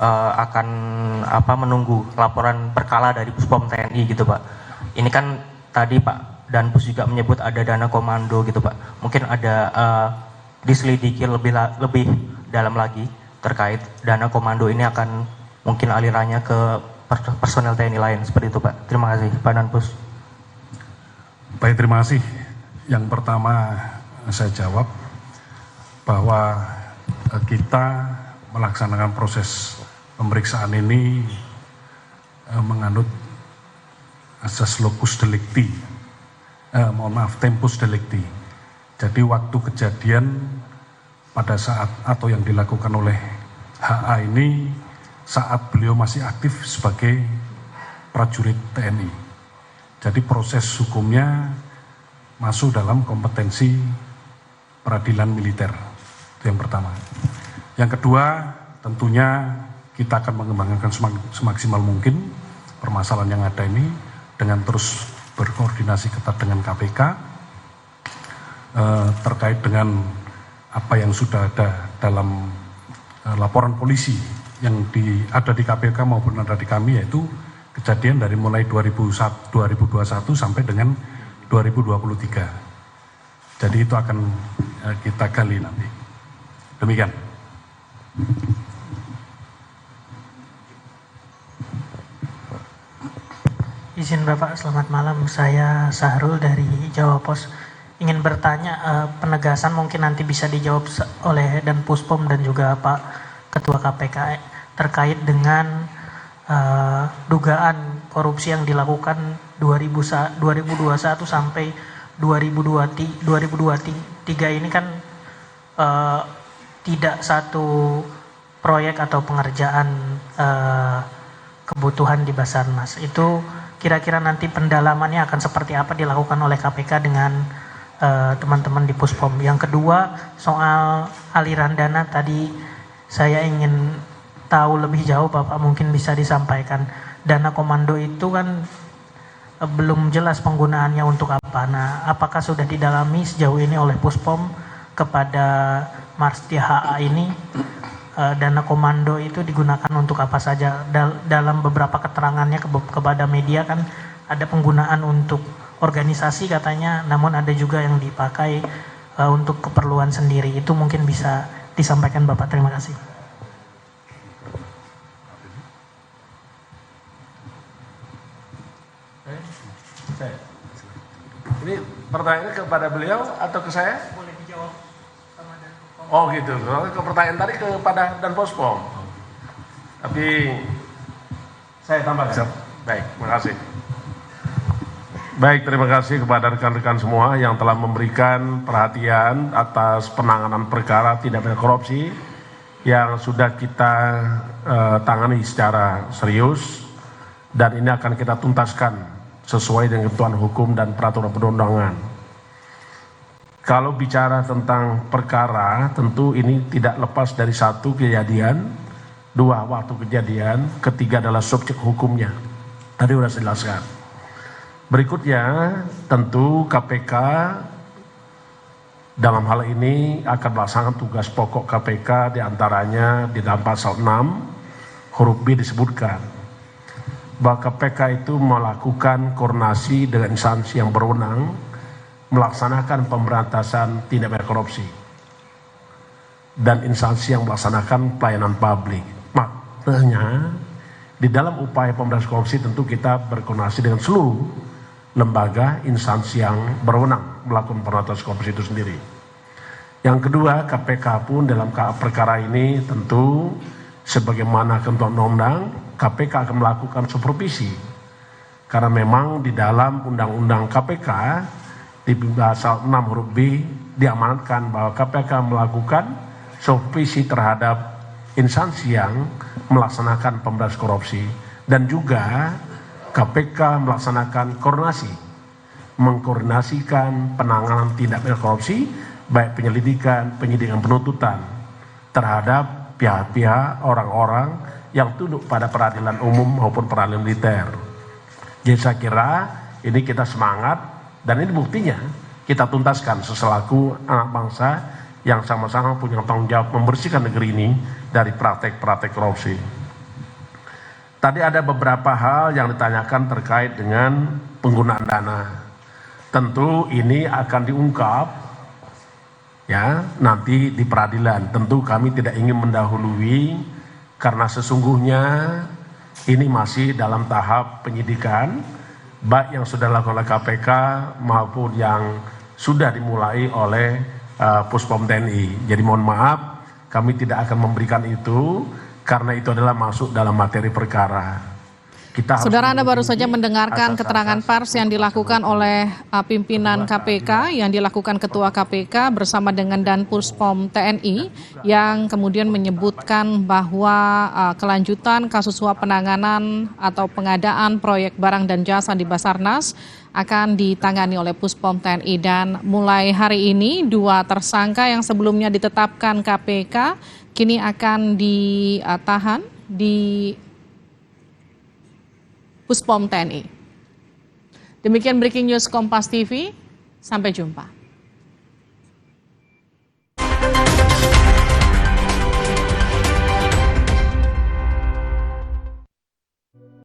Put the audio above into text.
akan menunggu laporan berkala dari Puspom TNI gitu Pak. Ini kan tadi Pak Danpus juga menyebut ada dana komando gitu Pak. Mungkin ada diselidiki lebih dalam lagi terkait dana komando ini akan mungkin alirannya ke personel TNI lain seperti itu Pak. Terima kasih Pak Danpus. Baik, terima kasih. Yang pertama saya jawab bahwa kita melaksanakan proses pemeriksaan ini menganut asas locus delicti, tempus delicti. Jadi waktu kejadian pada saat atau yang dilakukan oleh HA ini saat beliau masih aktif sebagai prajurit TNI. Jadi proses hukumnya masuk dalam kompetensi peradilan militer. Itu yang pertama. Yang kedua, tentunya kita akan mengembangkan semaksimal mungkin permasalahan yang ada ini dengan terus berkoordinasi ketat dengan KPK terkait dengan apa yang sudah ada dalam laporan polisi yang ada di KPK maupun ada di kami, yaitu kejadian dari mulai 2021 sampai dengan 2023. Jadi itu akan kita gali nanti. Demikian. Izin Bapak, selamat malam. Saya Sahrul dari Jawa Pos. Ingin bertanya, penegasan mungkin nanti bisa dijawab oleh Dan Puspom dan juga Pak Ketua KPK terkait dengan dugaan korupsi yang dilakukan 2021 sampai 2023 ini kan tidak satu proyek atau pengerjaan kebutuhan di Basarnas. Itu kira-kira nanti pendalamannya akan seperti apa dilakukan oleh KPK dengan teman-teman di Puspom. Yang kedua, soal aliran dana tadi saya ingin tahu lebih jauh, Bapak mungkin bisa disampaikan. Dana komando itu kan belum jelas penggunaannya untuk apa. Nah, apakah sudah didalami sejauh ini oleh Puspom kepada Marsdia HA ini, dana komando itu digunakan untuk apa saja? Dalam beberapa keterangannya kepada media kan ada penggunaan untuk organisasi katanya, namun ada juga yang dipakai untuk keperluan sendiri. Itu mungkin bisa disampaikan Bapak. Terima kasih. Ini pertanyaannya kepada beliau atau ke saya? Boleh dijawab sama Dan Puspom. Oh gitu, ke pertanyaan tadi kepada Dan Puspom. Tapi saya tambahkan. Baik, terima kasih. Baik, terima kasih kepada rekan-rekan semua yang telah memberikan perhatian atas penanganan perkara tindak pidana korupsi yang sudah kita tangani secara serius, dan ini akan kita tuntaskan sesuai dengan ketentuan hukum dan peraturan perundangan. Kalau bicara tentang perkara, tentu ini tidak lepas dari satu kejadian, dua waktu kejadian, ketiga adalah subjek hukumnya. Tadi sudah saya jelaskan. Berikutnya, tentu KPK dalam hal ini akan melaksanakan tugas pokok KPK, diantaranya di dalam pasal 6 huruf B disebutkan bahwa KPK itu melakukan koordinasi dengan instansi yang berwenang melaksanakan pemberantasan tindak pidana korupsi dan instansi yang melaksanakan pelayanan publik. Maknanya di dalam upaya pemberantasan korupsi tentu kita berkoordinasi dengan seluruh lembaga instansi yang berwenang melakukan pemberantasan korupsi itu sendiri. Yang kedua, KPK pun dalam perkara ini tentu sebagaimana ketentuan undang-undang, KPK akan melakukan supervisi. Karena memang di dalam undang-undang KPK di pasal 6 huruf B diamanatkan bahwa KPK melakukan supervisi terhadap instansi yang melaksanakan pemberantasan korupsi, dan juga KPK melaksanakan koordinasi, mengkoordinasikan penanganan tindak pidana korupsi, baik penyelidikan, penyidikan, penuntutan terhadap pihak-pihak orang-orang yang tunduk pada peradilan umum maupun peradilan militer. Jadi saya kira ini kita semangat, dan ini buktinya kita tuntaskan seselaku anak bangsa yang sama-sama punya tanggung jawab membersihkan negeri ini dari praktek-praktek korupsi. Tadi ada beberapa hal yang ditanyakan terkait dengan penggunaan dana. Tentu ini akan diungkap ya nanti di peradilan. Tentu kami tidak ingin mendahului karena sesungguhnya ini masih dalam tahap penyidikan, baik yang sudah dilakukan oleh KPK maupun yang sudah dimulai oleh Puspom TNI. Jadi mohon maaf, kami tidak akan memberikan itu karena itu adalah masuk dalam materi perkara. Saudara, Anda baru saja mendengarkan keterangan pers yang dilakukan oleh pimpinan KPK, yang dilakukan Ketua KPK bersama dengan Danpuspom TNI, yang kemudian menyebutkan bahwa kelanjutan kasus suap penanganan atau pengadaan proyek barang dan jasa di Basarnas akan ditangani oleh Puspom TNI. Dan mulai hari ini 2 tersangka yang sebelumnya ditetapkan KPK kini akan ditahan di Puspom TNI. Demikian breaking news Kompas TV, sampai jumpa.